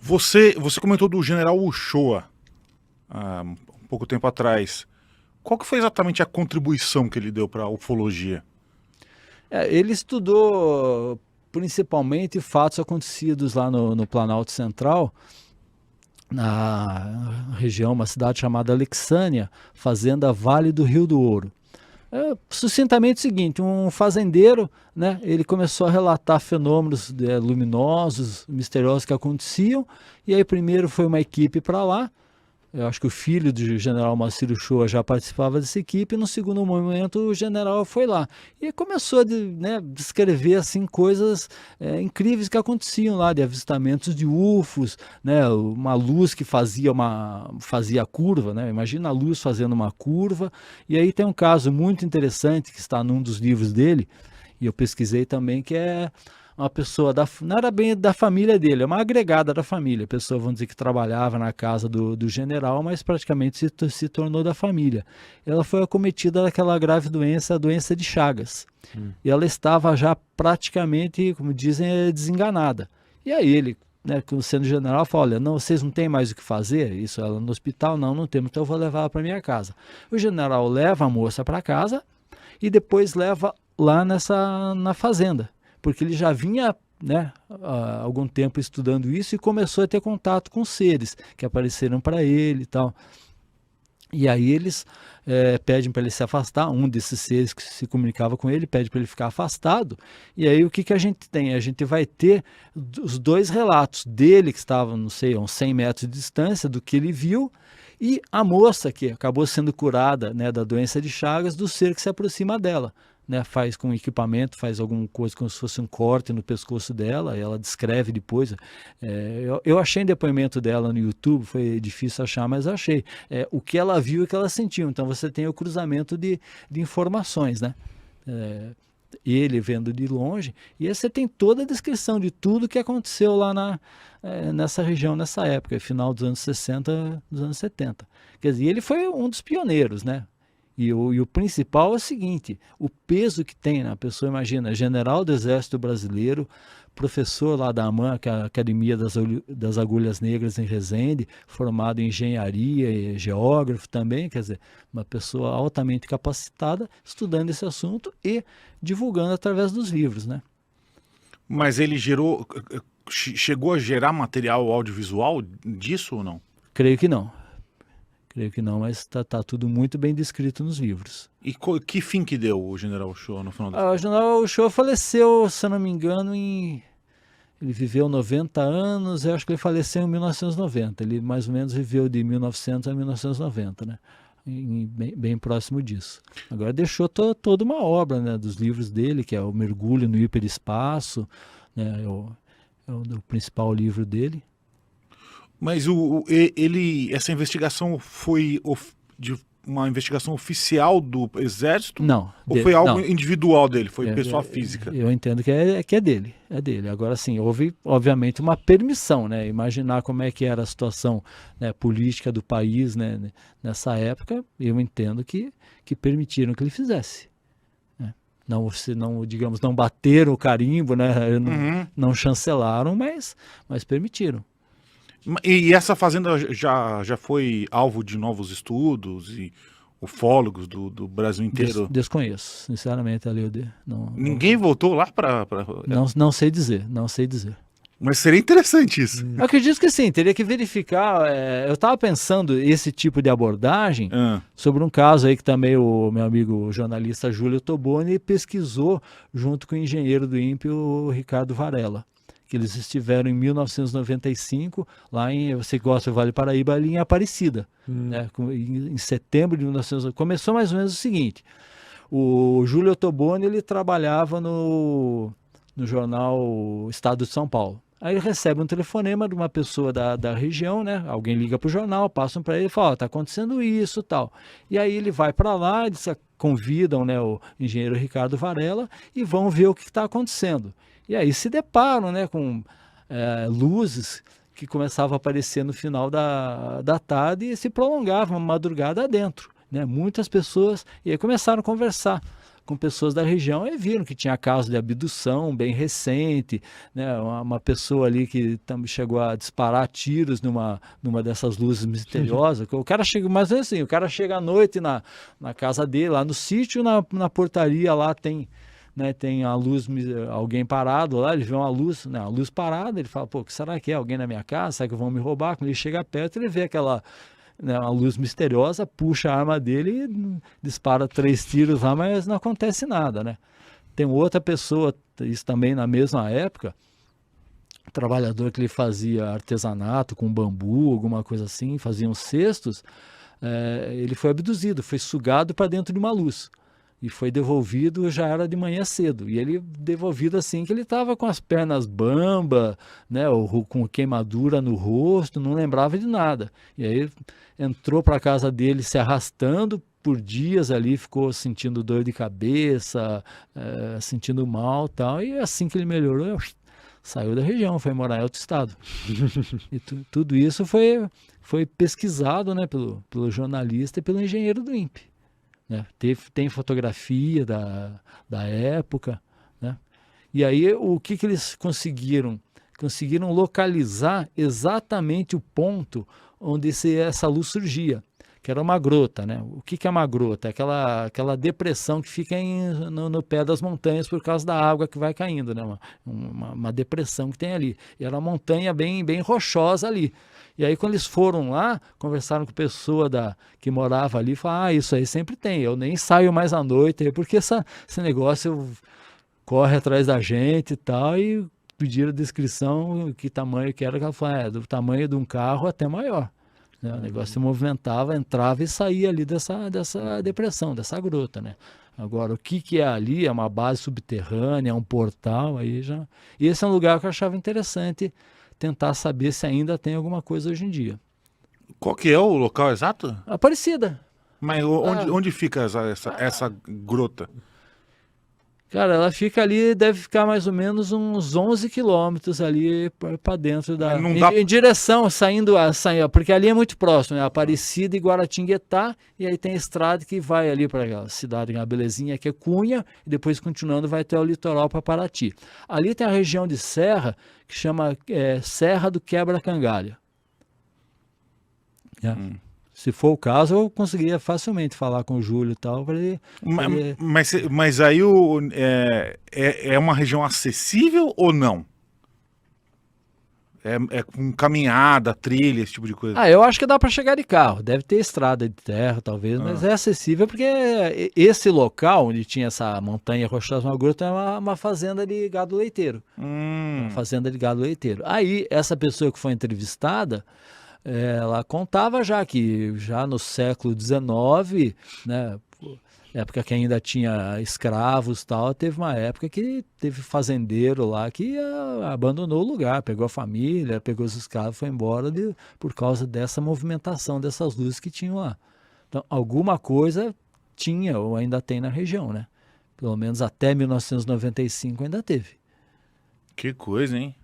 Você comentou do General Uchoa, um pouco tempo atrás. Qual que foi exatamente a contribuição que ele deu para a ufologia? Ele estudou principalmente fatos acontecidos lá no Planalto Central, na região, uma cidade chamada Alexânia, fazenda Vale do Rio do Ouro. Sucintamente o seguinte, um fazendeiro, né, ele começou a relatar fenômenos luminosos, misteriosos que aconteciam, e aí primeiro foi uma equipe para lá. Eu acho que o filho do general Marcílio Shoa já participava dessa equipe, e no segundo momento o general foi lá. E começou a descrever assim, coisas incríveis que aconteciam lá, de avistamentos de UFOs, né, uma luz que fazia curva, né, imagina a luz fazendo uma curva. E aí tem um caso muito interessante que está num dos livros dele, e eu pesquisei também, que é uma pessoa, não era bem da família dele, é uma agregada da família. A pessoa, vamos dizer, que trabalhava na casa do general, mas praticamente se tornou da família. Ela foi acometida daquela grave doença, a doença de Chagas. E ela estava já praticamente, como dizem, desenganada. E aí ele, né, sendo general, falou: olha, não, vocês não têm mais o que fazer? Isso, ela no hospital? Não, não temos, então eu vou levar ela para minha casa. O general leva a moça para casa e depois leva lá na fazenda, porque ele já vinha, né, há algum tempo estudando isso, e começou a ter contato com seres que apareceram para ele e tal. E aí eles pedem para ele se afastar. Um desses seres que se comunicava com ele pede para ele ficar afastado. E aí o que a gente tem? A gente vai ter os dois relatos dele, que estava, não sei, a uns 100 metros de distância, do que ele viu, e a moça que acabou sendo curada, né, da doença de Chagas, do ser que se aproxima dela. Né, faz com equipamento, faz alguma coisa como se fosse um corte no pescoço dela, e ela descreve depois. Eu achei depoimento dela no YouTube, foi difícil achar, mas achei. O que ela viu e o que ela sentiu. Então você tem o cruzamento de informações, né? Ele vendo de longe, e aí você tem toda a descrição de tudo que aconteceu lá nessa região, nessa época, final dos anos 60, dos anos 70. Quer dizer, ele foi um dos pioneiros, né? E o principal é o seguinte: o peso que tem na pessoa. Imagina, general do Exército Brasileiro, professor lá da AMAN, que é a Academia das Agulhas Negras em Resende, formado em engenharia e geógrafo também, quer dizer, uma pessoa altamente capacitada, estudando esse assunto e divulgando através dos livros, né? Mas ele chegou a gerar material audiovisual disso ou não? Creio que não. Creio que não, mas tá tudo muito bem descrito nos livros. E que fim que deu o General Uchoa no final das O contas? general Uchoa faleceu, se eu não me engano, ele viveu 90 anos, eu acho que ele faleceu em 1990. Ele mais ou menos viveu de 1900 a 1990, né? Bem próximo disso. Agora deixou toda uma obra, né, dos livros dele, que é o Mergulho no Hiperespaço, né, o principal livro dele. Mas essa investigação foi de uma investigação oficial do Exército? Não, Ou foi algo não. individual dele? Foi pessoa física? Eu entendo que é dele, é dele. Agora sim, houve obviamente uma permissão, né? Imaginar como é que era a situação, né, política do país, né, nessa época, eu entendo que permitiram que ele fizesse. Né? Não, digamos, não bateram o carimbo, né? Não chancelaram, mas permitiram. E essa fazenda já foi alvo de novos estudos e ufólogos do Brasil inteiro? Desconheço, sinceramente, ali Ninguém voltou lá para... não sei dizer, não sei dizer. Mas seria interessante isso. Eu acredito que sim, teria que verificar. Eu estava pensando esse tipo de abordagem sobre um caso aí que também o meu amigo jornalista Júlio Toboni pesquisou junto com o engenheiro do INPE, o Ricardo Varela. Que eles estiveram em 1995, lá em, você gosta do Vale do Paraíba, ali em Aparecida. Né? Em setembro de 1995. Começou mais ou menos o seguinte: o Júlio Toboni, ele trabalhava no jornal Estado de São Paulo. Aí ele recebe um telefonema de uma pessoa da região, né? Alguém liga para o jornal, passam para ele e falam: está acontecendo isso, tal. E aí ele vai para lá, eles convidam, né, o engenheiro Ricardo Varela, e vão ver o que está acontecendo. E aí se deparam, né, com luzes que começavam a aparecer no final da tarde e se prolongavam a madrugada adentro. Né? Muitas pessoas, e aí começaram a conversar. com pessoas da região e viram que tinha caso de abdução bem recente, né? Uma pessoa ali que também chegou a disparar tiros numa dessas luzes misteriosas. O cara chega, mas assim, o cara chega à noite na casa dele, lá no sítio, na portaria lá tem, né, tem a luz, alguém parado lá, ele vê uma luz, né, a luz parada, ele fala, pô, o que será que é? Alguém na minha casa? Será que vão me roubar? Quando ele chega perto, ele vê aquela, né, uma luz misteriosa, puxa a arma dele e dispara 3 tiros lá, mas não acontece nada, né? Tem outra pessoa, isso também na mesma época, um trabalhador que ele fazia artesanato com bambu, alguma coisa assim, fazia uns cestos, ele foi abduzido, foi sugado para dentro de uma luz. E foi devolvido, já era de manhã cedo. E ele devolvido assim que ele estava com as pernas bamba, né, com queimadura no rosto, não lembrava de nada. E aí entrou para a casa dele se arrastando por dias ali, ficou sentindo dor de cabeça, sentindo mal e tal. E assim que ele melhorou, saiu da região, foi morar em outro estado. E tudo isso foi pesquisado, né, pelo jornalista e pelo engenheiro do INPE. Né? Tem fotografia da época, né? E aí o que eles conseguiram? Conseguiram localizar exatamente o ponto onde essa luz surgia, que era uma grota, né? O que é uma grota? É aquela depressão que fica no pé das montanhas por causa da água que vai caindo, né? Uma depressão que tem ali. E era uma montanha bem rochosa ali. E aí quando eles foram lá, conversaram com a pessoa que morava ali, falaram, isso aí sempre tem, eu nem saio mais à noite, porque esse negócio corre atrás da gente e tal, e pediram descrição, que tamanho que era, que ela falou, do tamanho de um carro até maior. Né? O negócio se movimentava, entrava e saía ali dessa depressão, dessa grota, né? Agora, o que é ali? É uma base subterrânea, é um portal, aí já... E esse é um lugar que eu achava interessante tentar saber se ainda tem alguma coisa hoje em dia. Qual que é o local exato? Aparecida. Mas onde fica essa grota? Cara, ela fica ali, deve ficar mais ou menos uns 11 quilômetros ali para dentro em direção, saindo, porque ali é muito próximo, né? Aparecida e Guaratinguetá, e aí tem a estrada que vai ali para a cidade, uma belezinha que é Cunha, e depois continuando vai até o litoral para Paraty. Ali tem a região de serra, que chama Serra do Quebra-Cangalha. Se for o caso, eu conseguiria facilmente falar com o Júlio e tal. Mas aí é uma região acessível ou não? É com caminhada, trilha, esse tipo de coisa? Eu acho que dá para chegar de carro. Deve ter estrada de terra, talvez, mas é acessível porque esse local onde tinha essa montanha rochosa, uma gruta, é uma fazenda de gado leiteiro. Uma fazenda de gado leiteiro. Aí, essa pessoa que foi entrevistada, ela contava que já no século XIX, né, época que ainda tinha escravos e tal, teve uma época que teve fazendeiro lá que abandonou o lugar, pegou a família, pegou os escravos, foi embora por causa dessa movimentação dessas luzes que tinham lá. Então, alguma coisa tinha ou ainda tem na região, né? Pelo menos até 1995 ainda teve. Que coisa, hein?